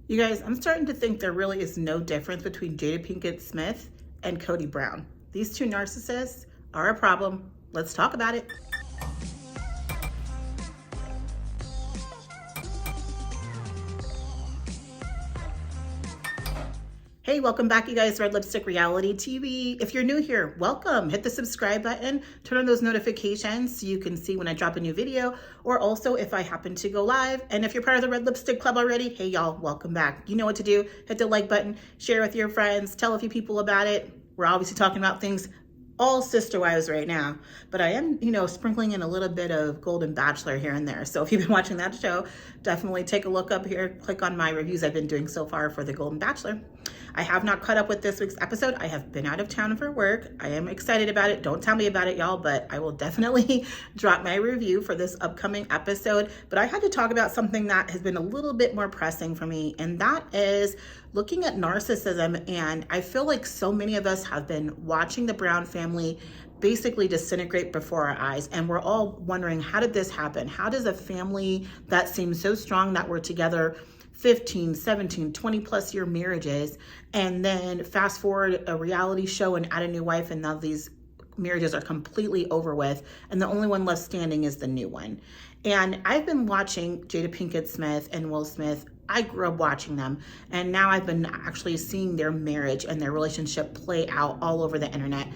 You guys, I'm starting to think there really is no difference between Jada Pinkett-Smith and Kody Brown. These two narcissists are a problem. Let's talk about it. Hey, welcome back, you guys. Red Lipstick Reality TV. If you're new here, welcome. Hit the subscribe button, turn on those notifications so you can see when I drop a new video, or also if I happen to go live. And if you're part of the Red Lipstick Club already, hey y'all, welcome back. You know what to do. Hit the like button, share with your friends, tell a few people about it. We're obviously talking about things all sister wives right now, but I am, sprinkling in a little bit of Golden Bachelor here and there. So if you've been watching that show, definitely take a look up here, click on my reviews I've been doing so far for the Golden Bachelor. I have not caught up with this week's episode. I have been out of town for work. I am excited about it. Don't tell me about it, y'all, but I will definitely drop my review for this upcoming episode. But I had to talk about something that has been a little bit more pressing for me, and that is looking at narcissism. And I feel like so many of us have been watching the Brown family basically disintegrate before our eyes, and we're all wondering, how did this happen? How does a family that seems so strong, that were together 15, 17, 20 plus year marriages, and then fast forward a reality show and add a new wife, and now these marriages are completely over with, and the only one left standing is the new one. And I've been watching Jada Pinkett-Smith and Will Smith. I grew up watching them, and now I've been actually seeing their marriage and their relationship play out all over the internet.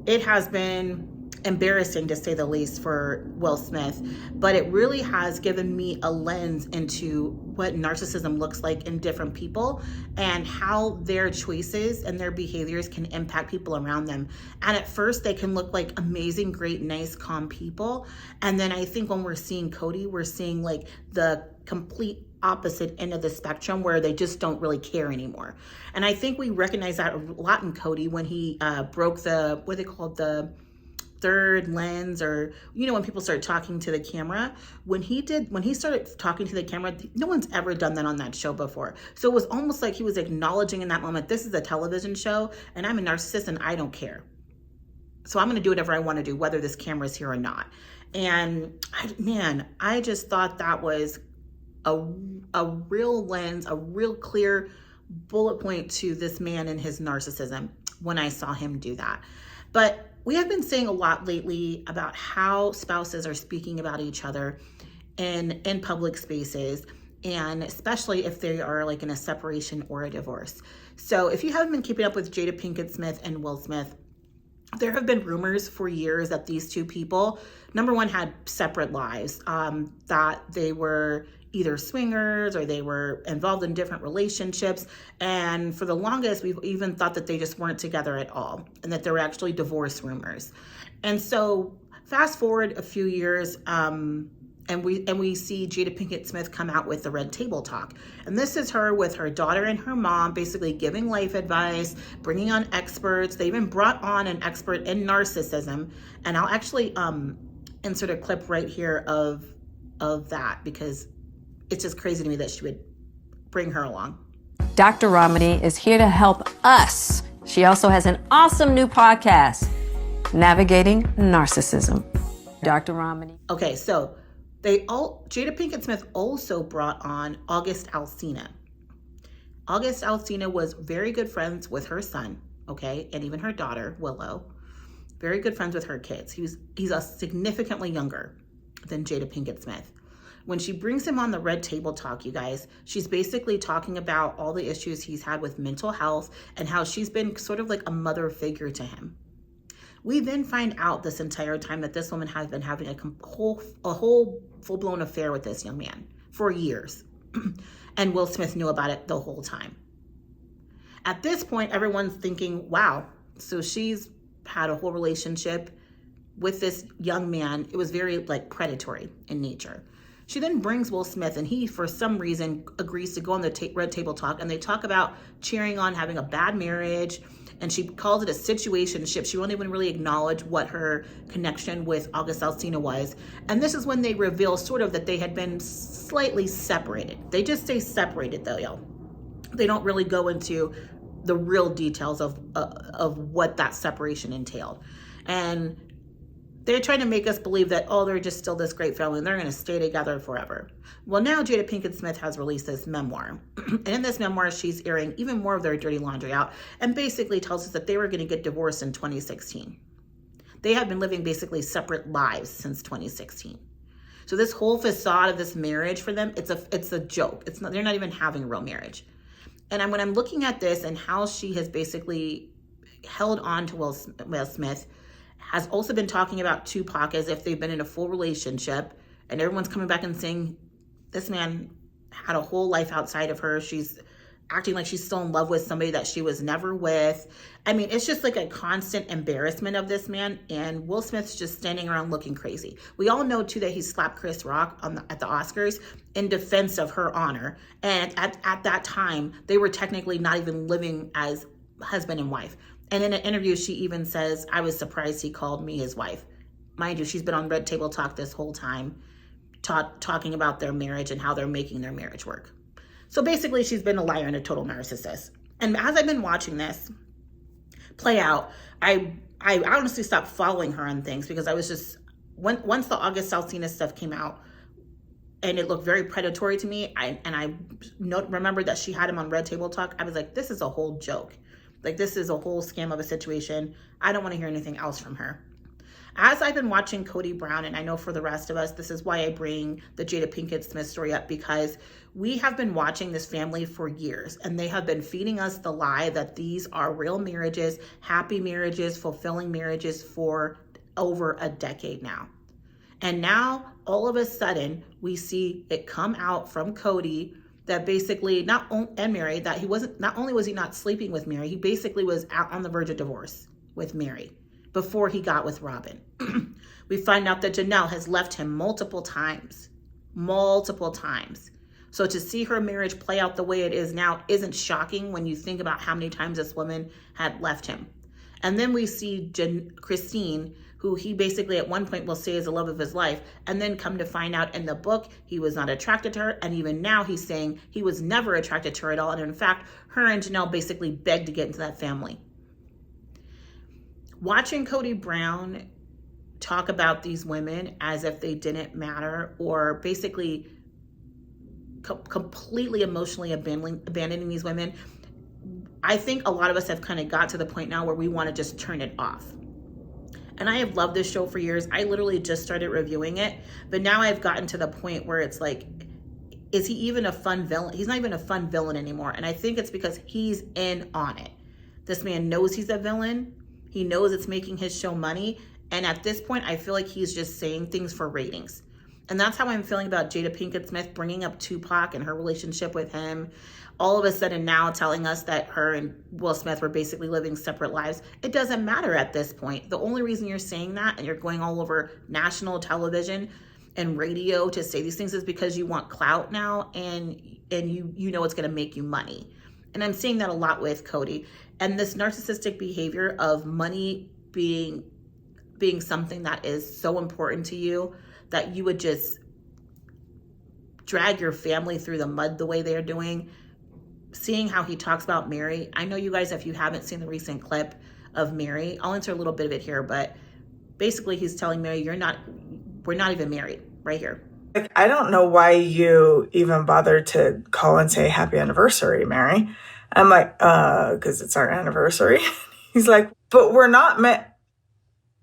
It has been embarrassing, to say the least, for Will Smith, but it really has given me a lens into what narcissism looks like in different people and how their choices and their behaviors can impact people around them. And at first they can look like amazing, great, nice, calm people, and then I think when we're seeing Kody, we're seeing like the complete opposite end of the spectrum, where they just don't really care anymore. And I think we recognize that a lot in Kody when he broke the, what they called, the third lens, or when people start talking to the camera. When he started talking to the camera, no one's ever done that on that show before. So it was almost like he was acknowledging in that moment, this is a television show and I'm a narcissist and I don't care, so I'm going to do whatever I want to do, whether this camera's here or not. And I just thought that was a real lens, a real clear bullet point to this man and his narcissism when I saw him do that. But we have been saying a lot lately about how spouses are speaking about each other in public spaces, and especially if they are like in a separation or a divorce. So if you haven't been keeping up with Jada Pinkett-Smith and Will Smith, there have been rumors for years that these two people, number one, had separate lives, that they were either swingers or they were involved in different relationships. And for the longest, we've even thought that they just weren't together at all and that there were actually divorce rumors. And so fast forward a few years, and we see Jada Pinkett-Smith come out with the Red Table Talk. And this is her with her daughter and her mom, basically giving life advice, bringing on experts. They even brought on an expert in narcissism. And I'll actually insert a clip right here of that, because it's just crazy to me that she would bring her along. Dr. Romney is here to help us. She also has an awesome new podcast, Navigating Narcissism. Dr. Romney. Okay, so Jada Pinkett-Smith also brought on August Alsina. August Alsina was very good friends with her son, okay, and even her daughter, Willow. Very good friends with her kids. He's a significantly younger than Jada Pinkett-Smith. When she brings him on the Red Table Talk, you guys, she's basically talking about all the issues he's had with mental health and how she's been sort of like a mother figure to him. We then find out this entire time that this woman has been having a whole full-blown affair with this young man for years. And Will Smith knew about it the whole time. At this point, everyone's thinking, wow, so she's had a whole relationship with this young man. It was very like predatory in nature. She then brings Will Smith, and he, for some reason, agrees to go on the Red Table Talk, and they talk about cheering on having a bad marriage, and she calls it a situationship. She won't even really acknowledge what her connection with August Alsina was. And this is when they reveal sort of that they had been slightly separated. They just say separated, though, y'all. They don't really go into the real details of what that separation entailed. And they're trying to make us believe that, oh, they're just still this great family and they're going to stay together forever. Well, now Jada Pinkett-Smith has released this memoir. And in this memoir, she's airing even more of their dirty laundry out and basically tells us that they were going to get divorced in 2016. They have been living basically separate lives since 2016. So this whole facade of this marriage for them, it's a joke. It's not, they're not even having a real marriage. And when I'm looking at this and how she has basically held on to Will Smith, has also been talking about Tupac as if they've been in a full relationship, and everyone's coming back and saying this man had a whole life outside of her. She's acting like she's still in love with somebody that she was never with. I mean, it's just like a constant embarrassment of this man, and Will Smith's just standing around looking crazy. We all know too that he slapped Chris Rock at the Oscars in defense of her honor, and at that time they were technically not even living as husband and wife. And in an interview, she even says, I was surprised he called me his wife. Mind you, she's been on Red Table Talk this whole time, talking about their marriage and how they're making their marriage work. So basically, she's been a liar and a total narcissist. And as I've been watching this play out, I honestly stopped following her on things because I was just, once the August Alsina stuff came out, and it looked very predatory to me, I remembered that she had him on Red Table Talk, I was like, this is a whole joke. Like, this is a whole scam of a situation. I don't want to hear anything else from her. As I've been watching Kody Brown, and I know for the rest of us, this is why I bring the Jada Pinkett-Smith story up, because we have been watching this family for years, and they have been feeding us the lie that these are real marriages, happy marriages, fulfilling marriages for over a decade now. And now, all of a sudden, we see it come out from Kody that basically not only was he not sleeping with Mary, he basically was out on the verge of divorce with Mary before he got with Robin. We find out that Janelle has left him multiple times. So to see her marriage play out the way it is now isn't shocking when you think about how many times this woman had left him. And then we see Christine, who he basically at one point will say is the love of his life, and then come to find out in the book he was not attracted to her, and even now he's saying he was never attracted to her at all, and in fact, her and Janelle basically begged to get into that family. Watching Kody Brown talk about these women as if they didn't matter, or basically completely emotionally abandoning these women, I think a lot of us have kind of got to the point now where we want to just turn it off. And I have loved this show for years. I literally just started reviewing it, but now I've gotten to the point where it's like, is he even a fun villain? He's not even a fun villain anymore. And I think it's because he's in on it. This man knows he's a villain. He knows it's making his show money. And at this point, I feel like he's just saying things for ratings. And that's how I'm feeling about Jada Pinkett-Smith bringing up Tupac and her relationship with him. All of a sudden now telling us that her and Will Smith were basically living separate lives. It doesn't matter at this point. The only reason you're saying that and you're going all over national television and radio to say these things is because you want clout now, and you know it's going to make you money. And I'm seeing that a lot with Kody. And this narcissistic behavior of money being something that is so important to you that you would just drag your family through the mud the way they're doing. Seeing how he talks about Mary. I know you guys, if you haven't seen the recent clip of Mary, I'll answer a little bit of it here, but basically he's telling Mary, we're not even married right here. Like, I don't know why you even bothered to call and say happy anniversary, Mary. I'm like, because it's our anniversary. He's like, but we're not met.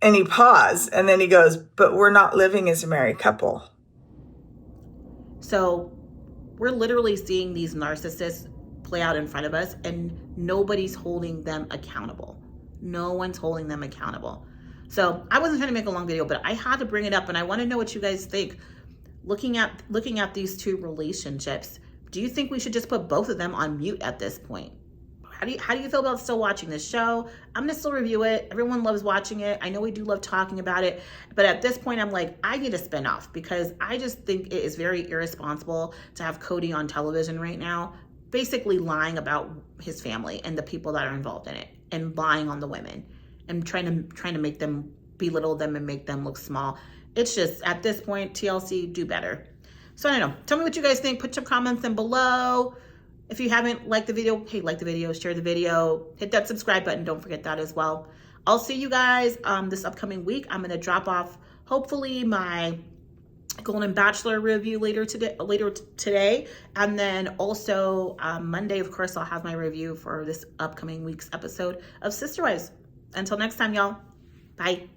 And he paused, and then he goes, but we're not living as a married couple. So we're literally seeing these narcissists play out in front of us, and nobody's holding them accountable. No one's holding them accountable. So I wasn't trying to make a long video, but I had to bring it up, and I want to know what you guys think. Looking at these two relationships, do you think we should just put both of them on mute at this point? How do you feel about still watching this show? I'm gonna still review it. Everyone loves watching it. I know we do love talking about it, but at this point I'm like, I need a spin-off, because I just think it is very irresponsible to have Kody on television right now, basically lying about his family and the people that are involved in it, and lying on the women and trying to make them, belittle them and make them look small. It's just, at this point, TLC, do better. So I don't know. Tell me what you guys think. Put your comments in below. If you haven't liked the video, hey, like the video, share the video, hit that subscribe button. Don't forget that as well. I'll see you guys this upcoming week. I'm going to drop off, hopefully, my Golden Bachelor review later today. And then also Monday, of course, I'll have my review for this upcoming week's episode of Sister Wives. Until next time, y'all. Bye.